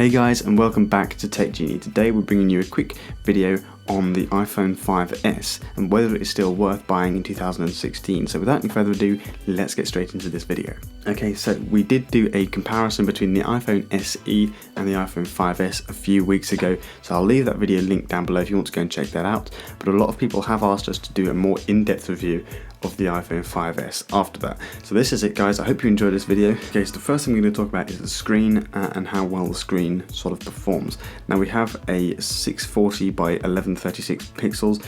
Hey guys, and welcome back to TechGenie. Today we're bringing you a quick video on the iPhone 5S and whether it's still worth buying in 2016. So without any further ado, let's get straight into this video. Okay, so we did do a comparison between the iPhone SE and the iPhone 5S a few weeks ago, so I'll leave that video linked down below if you want to go and check that out. But a lot of people have asked us to do a more in-depth review of the iPhone 5S after that. So this is it guys, I hope you enjoyed this video. Okay, so the first thing we're going to talk about is the screen and how well the screen sort of performs. Now we have a 640 by 1136 pixels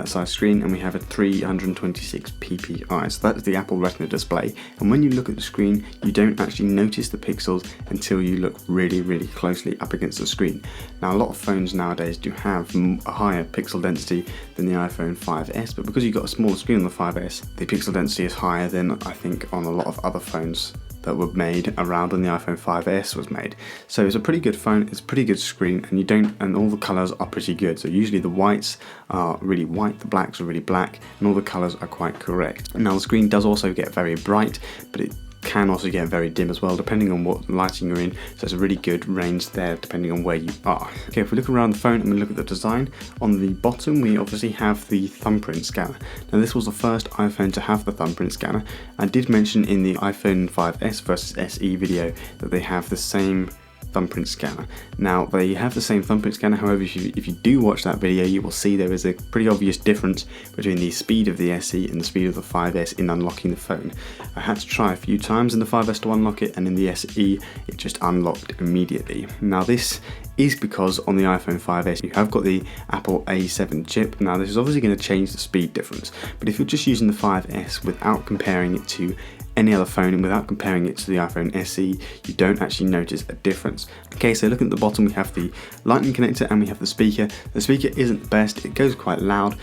size screen, and we have a 326 ppi, so that's the Apple Retina display. And when you look at the screen, you don't actually notice the pixels until you look really closely up against the screen. Now a lot of phones nowadays do have a higher pixel density than the iPhone 5S, but because you've got a smaller screen on the 5S, the pixel density is higher than I think on a lot of other phones that were made around when the iPhone 5S was made. So it's a pretty good phone, it's a pretty good screen, and all the colours are pretty good. So usually the whites are really white, the blacks are really black, and all the colours are quite correct. Now the screen does also get very bright, but it can also get very dim as well, depending on what lighting you're in. So it's a really good range there depending on where you are. Okay, if we look around the phone and we look at the design, on the bottom we obviously have the thumbprint scanner. Now this was the first iPhone to have the thumbprint scanner. I did mention in the iPhone 5S versus SE video that they have the same thumbprint scanner. Now they have the same thumbprint scanner, however if you do watch that video, you will see there is a pretty obvious difference between the speed of the SE and the speed of the 5S in unlocking the phone. I had to try a few times in the 5S to unlock it, and in the SE it just unlocked immediately. Now this is because on the iPhone 5S you have got the Apple A7 chip. Now this is obviously going to change the speed difference, but if you're just using the 5S without comparing it to any other phone and without comparing it to the iPhone SE, you don't actually notice a difference. Okay, so looking at the bottom, we have the lightning connector and we have the speaker. The speaker isn't the best, it goes quite loud,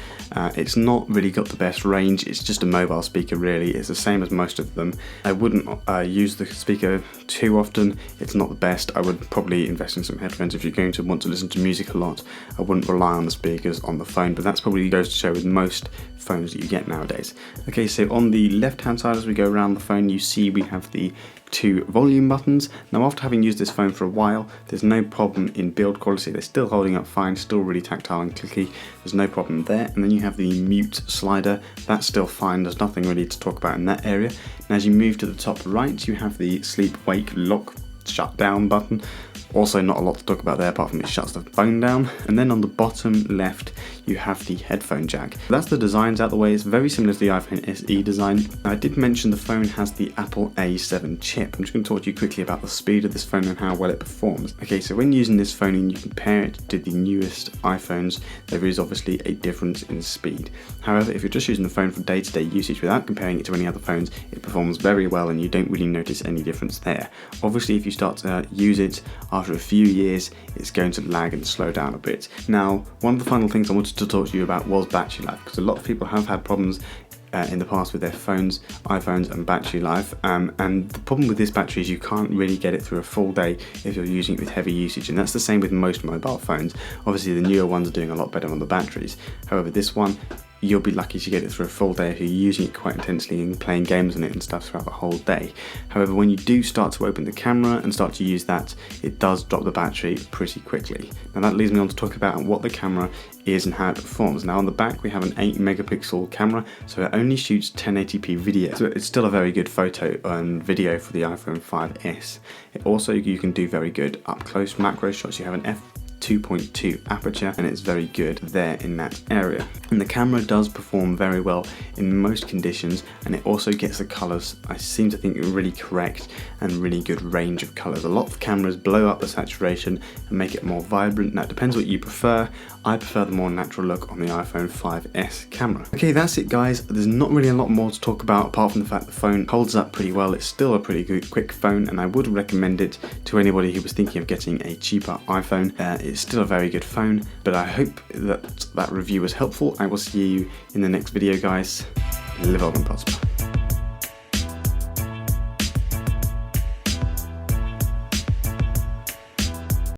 it's not really got the best range, it's just a mobile speaker really, it's the same as most of them. I wouldn't use the speaker too often, it's not the best. I would probably invest in some headphones if you're going to want to listen to music a lot. I wouldn't rely on the speakers on the phone, but that's probably goes to show with most phones that you get nowadays. Okay, so on the left hand side as we go around the phone, you see we have the two volume buttons. Now after having used this phone for a while, there's no problem in build quality, they're still holding up fine, still really tactile and clicky, there's no problem there. And then you have the mute slider, that's still fine, there's nothing really to talk about in that area. And as you move to the top right, you have the sleep wake lock shut down button. Also not a lot to talk about there apart from it shuts the phone down. And then on the bottom left you have the headphone jack. That's the designs out the way, it's very similar to the iPhone SE design. Now, I did mention the phone has the Apple A7 chip. I'm just going to talk to you quickly about the speed of this phone and how well it performs. Okay, so when using this phone and you compare it to the newest iPhones, there is obviously a difference in speed. However, if you're just using the phone for day-to-day usage without comparing it to any other phones, it performs very well and you don't really notice any difference there. Obviously if you start to use it after a few years, it's going to lag and slow down a bit. Now, one of the final things I wanted to talk to you about was battery life, because a lot of people have had problems in the past with their iPhones and battery life, and the problem with this battery is you can't really get it through a full day if you're using it with heavy usage, and that's the same with most mobile phones. Obviously the newer ones are doing a lot better on the batteries, however this one you'll be lucky to get it through a full day if you're using it quite intensely and playing games on it and stuff throughout the whole day. However, when you do start to open the camera and start to use that, it does drop the battery pretty quickly. Now that leads me on to talk about what the camera is and how it performs. Now on the back we have an 8 megapixel camera, so it only shoots 1080p video, so it's still a very good photo and video for the iPhone 5S. It also, you can do very good up close macro shots. You have an f2.2 aperture and it's very good there in that area, and the camera does perform very well in most conditions, and it also gets the colours, I seem to think, really correct and really good range of colours. A lot of cameras blow up the saturation and make it more vibrant. Now it depends what you prefer. I prefer the more natural look on the iPhone 5S camera. Okay, that's it guys, there's not really a lot more to talk about apart from the fact the phone holds up pretty well. It's still a pretty good quick phone, and I would recommend it to anybody who was thinking of getting a cheaper iPhone. It's still a very good phone, but I hope that review was helpful. I will see you in the next video guys. Live on and prosper.